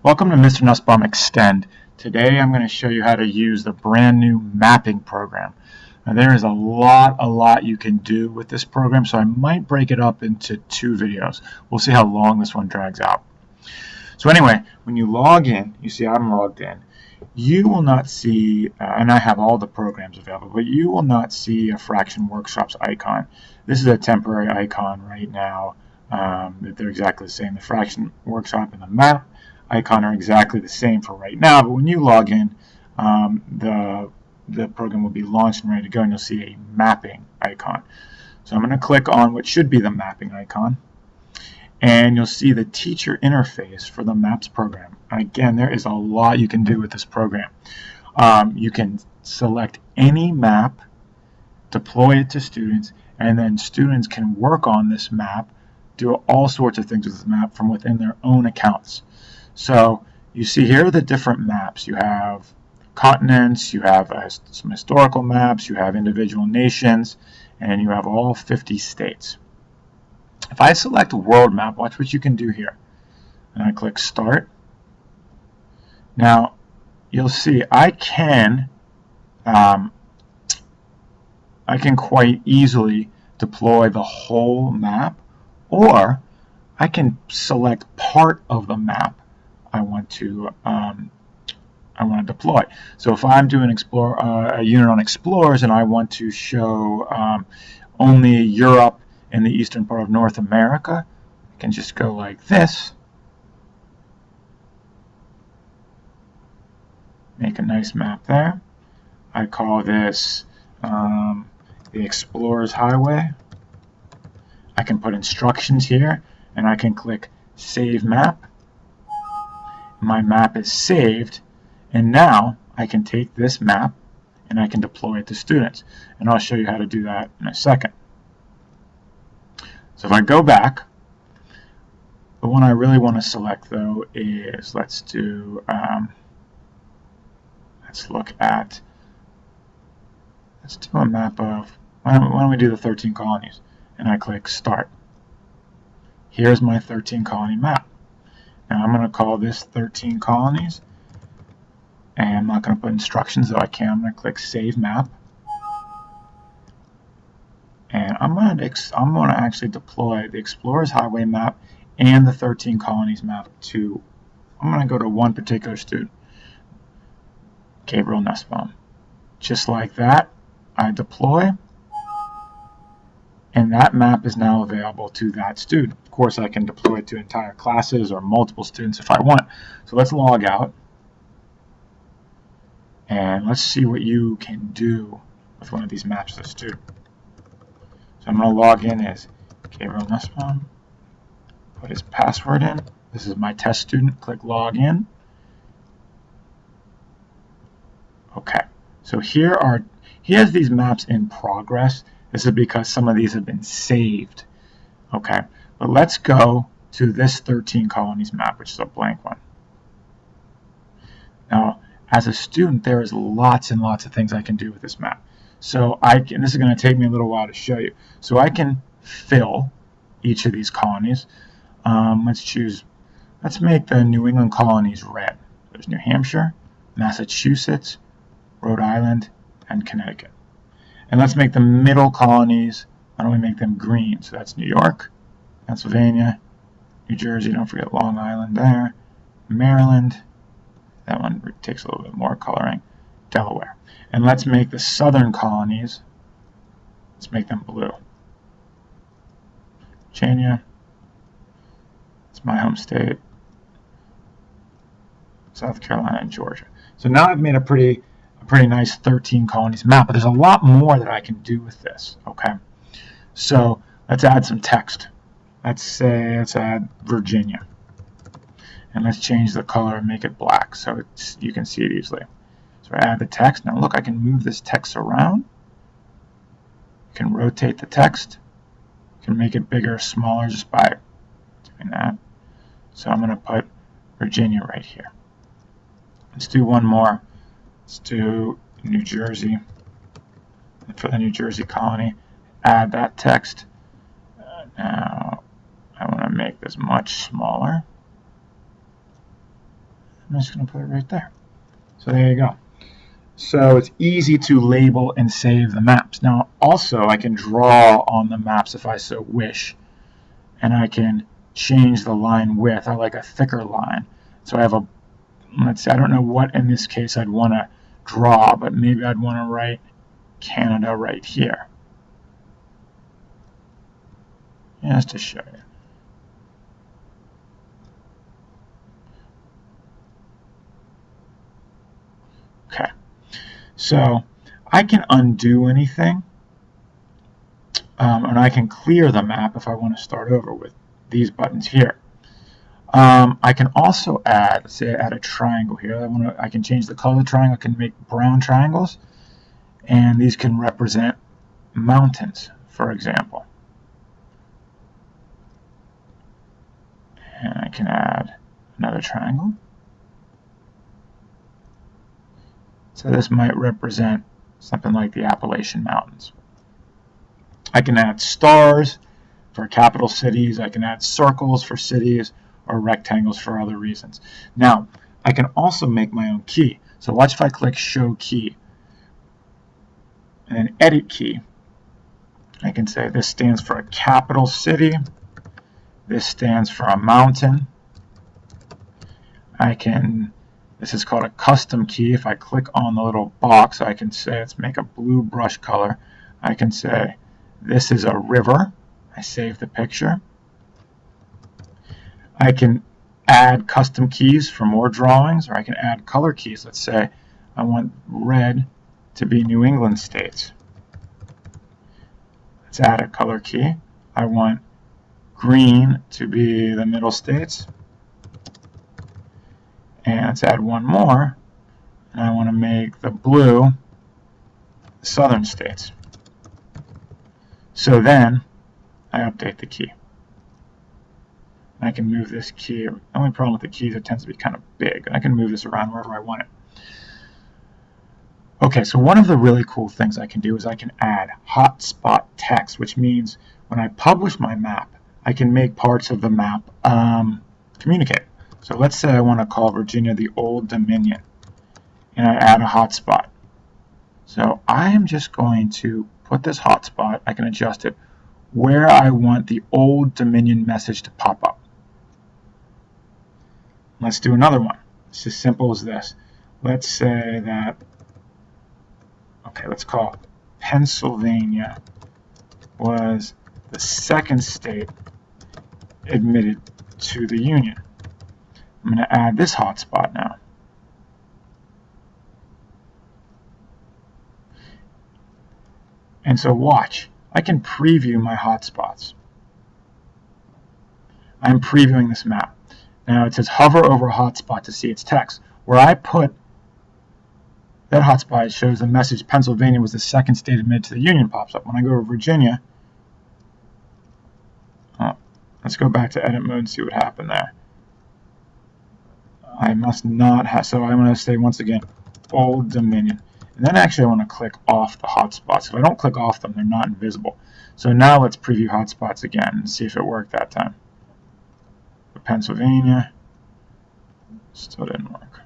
Welcome to Mr. Nussbaum Extend. Today I'm going to show you how to use the brand new mapping program. Now, there is a lot you can do with this program, so I might break it up into two videos. We'll see how long this one drags out. So anyway, when you log in, you see I'm logged in, you will not see, and I have all the programs available, but you will not see a Fraction Workshops icon. This is a temporary icon right now. They're exactly the same. The Fraction Workshop and the map icon are exactly the same for right now, but when you log in, the program will be launched and ready to go, and you'll see a mapping icon. So I'm going to click on what should be the mapping icon, and you'll see the teacher interface for the MAPS program. Again, there is a lot you can do with this program. You can select any map, deploy it to students, and then students can work on this map, do all sorts of things with this map from within their own accounts. So you see here are the different maps. You have continents, you have some historical maps, you have individual nations, and you have all 50 states. If I select world map, watch what you can do here. And I click start. Now you'll see I can quite easily deploy the whole map, or I can select part of the map I want to deploy. So if I'm doing a unit on explorers and I want to show only Europe and the eastern part of North America, I can just go like this, make a nice map there. I call this the Explorers Highway. I can put instructions here, and I can click Save Map. My map is saved, and now I can take this map and I can deploy it to students. And I'll show you how to do that in a second. So if I go back, the one I really want to select though is, let's look at a map of, why don't we do the 13 colonies? And I click Start. Here's my 13 colony map. Now I'm going to call this 13 colonies, and I'm not going to put instructions, though I can. I'm going to click Save Map, and I'm going to actually deploy the Explorers Highway map and the 13 colonies map to, I'm going to go to one particular student, Gabriel Nussbaum. Just like that, I deploy, and that map is now available to that student. Of course, I can deploy it to entire classes or multiple students if I want. So let's log out, and let's see what you can do with one of these maps as a student. So I'm going to log in as Gabriel Nussbaum, put his password in. This is my test student. Click Log In. Okay, so here's these maps in progress. This is because some of these have been saved. Okay, but let's go to this 13 colonies map, which is a blank one. Now, as a student, there is lots and lots of things I can do with this map. So this is going to take me a little while to show you. So I can fill each of these colonies. Let's make the New England colonies red. There's New Hampshire, Massachusetts, Rhode Island, and Connecticut. And let's make the middle colonies, why don't we make them green? So that's New York, Pennsylvania, New Jersey, don't forget Long Island there, Maryland, that one takes a little bit more coloring, Delaware. And let's make the southern colonies, let's make them blue. Virginia, it's my home state, South Carolina, and Georgia. So now I've made a pretty nice 13 colonies map, but there's a lot more that I can do with this. Okay, so let's add some text. Let's add Virginia, and let's change the color and make it black so you can see it easily. So I add the text. Now look, I can move this text around. You can rotate the text. You can make it bigger or smaller just by doing that. So I'm going to put Virginia right here. Let's do one more. Let's do New Jersey. And for the New Jersey colony, add that text. Now I want to make this much smaller. I'm just going to put it right there. So there you go. So it's easy to label and save the maps. Now also I can draw on the maps if I so wish, and I can change the line width. I like a thicker line. So I have a, let's see, I don't know what in this case I'd want to draw, but maybe I'd want to write Canada right here. Just to show you. Okay. So I can undo anything, and I can clear the map if I want to start over with these buttons here. I can also add, let's say I add a triangle here. I can change the color of the triangle. I can make brown triangles, and these can represent mountains, for example. And I can add another triangle. So this might represent something like the Appalachian Mountains. I can add stars for capital cities. I can add circles for cities, or rectangles for other reasons. Now, I can also make my own key. So watch if I click Show Key and then Edit Key. I can say this stands for a capital city. This stands for a mountain. This is called a custom key. If I click on the little box, I can say, let's make a blue brush color. I can say, this is a river. I save the picture. I can add custom keys for more drawings, or I can add color keys. Let's say I want red to be New England states. Let's add a color key. I want green to be the middle states. And let's add one more, and I want to make the blue the southern states. So then I update the key. I can move this key. The only problem with the keys, it tends to be kind of big. I can move this around wherever I want it. Okay, so one of the really cool things I can do is I can add hotspot text, which means when I publish my map, I can make parts of the map communicate. So let's say I want to call Virginia the Old Dominion, and I add a hotspot. So I am just going to put this hotspot, I can adjust it, where I want the Old Dominion message to pop up. Let's do another one. It's as simple as this. Let's say that, okay, let's call Pennsylvania was the second state admitted to the Union. I'm going to add this hotspot now. And so watch, I can preview my hotspots. I'm previewing this map. Now it says hover over a hotspot to see its text. Where I put that hotspot, it shows the message Pennsylvania was the second state admitted to the Union pops up. When I go to Virginia, let's go back to edit mode and see what happened there. I must not have, so I'm going to say once again, Old Dominion. And then actually I want to click off the hotspots. If I don't click off them, they're not invisible. So now let's preview hotspots again and see if it worked that time. For Pennsylvania, still didn't work.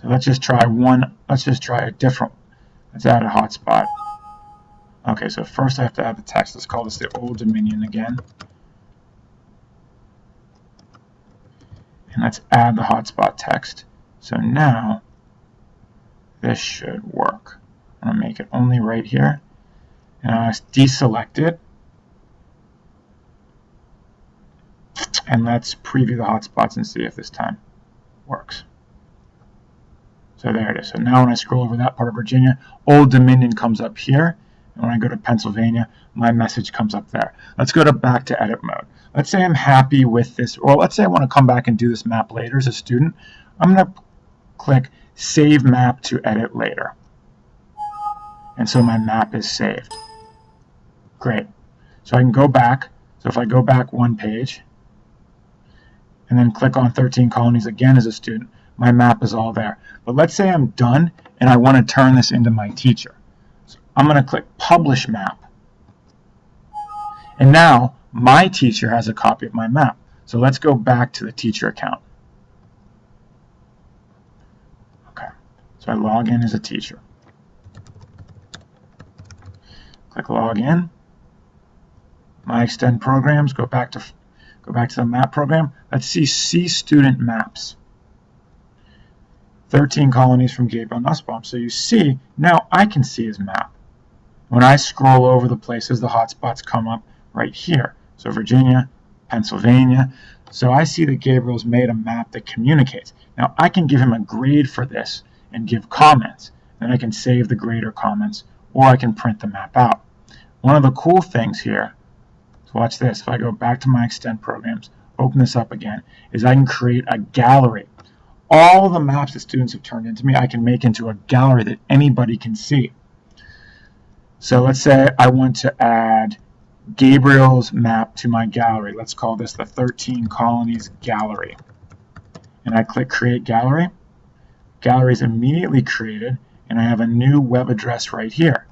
So let's just try a different, let's add a hotspot. Okay, so first I have to add the text. Let's call this the Old Dominion again. And let's add the hotspot text. So now this should work. I'm going to make it only right here. And I'll deselect it. And let's preview the hotspots and see if this time works. So there it is. So now when I scroll over that part of Virginia, Old Dominion comes up here. And when I go to Pennsylvania, my message comes up there. Let's go back to edit mode. Let's say I'm happy with this, or let's say I want to come back and do this map later as a student. I'm going to click Save Map to Edit Later. And so my map is saved. Great. So I can go back. So if I go back one page, and then click on 13 colonies again as a student, my map is all there. But let's say I'm done and I want to turn this into my teacher. So I'm going to click Publish Map. And now my teacher has a copy of my map. So let's go back to the teacher account. Okay, so I log in as a teacher. Click Login. My Extend Programs, go back to the map program. Let's see Student Maps. 13 colonies from Gabriel Nussbaum. So you see, now I can see his map. When I scroll over the places, the hotspots come up right here. So Virginia, Pennsylvania. So I see that Gabriel's made a map that communicates. Now I can give him a grade for this and give comments. Then I can save the grade or comments, or I can print the map out. One of the cool things here, so watch this, if I go back to my Extend Programs, open this up again, is I can create a gallery. All the maps that students have turned into me, I can make into a gallery that anybody can see. So let's say I want to add Gabriel's map to my gallery. Let's call this the 13 Colonies Gallery. And I click Create Gallery. Gallery is immediately created, and I have a new web address right here.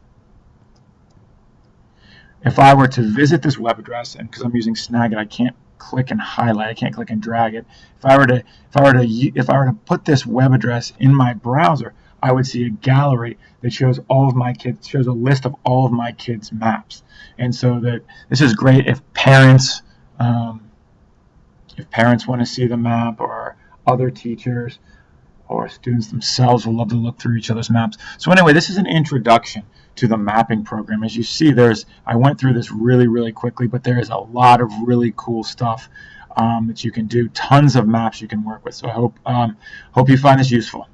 If I were to visit this web address, and because I'm using Snagit, I can't click and highlight, I can't click and drag it. If I were to put this web address in my browser, I would see a gallery that shows all of my kids, shows a list of all of my kids' maps. And so that this is great if parents want to see the map, or other teachers or students themselves will love to look through each other's maps. So anyway, this is an introduction to the mapping program. As you see, I went through this really quickly, but there is a lot of really cool stuff that you can do. Tons of maps you can work with. So I hope you find this useful.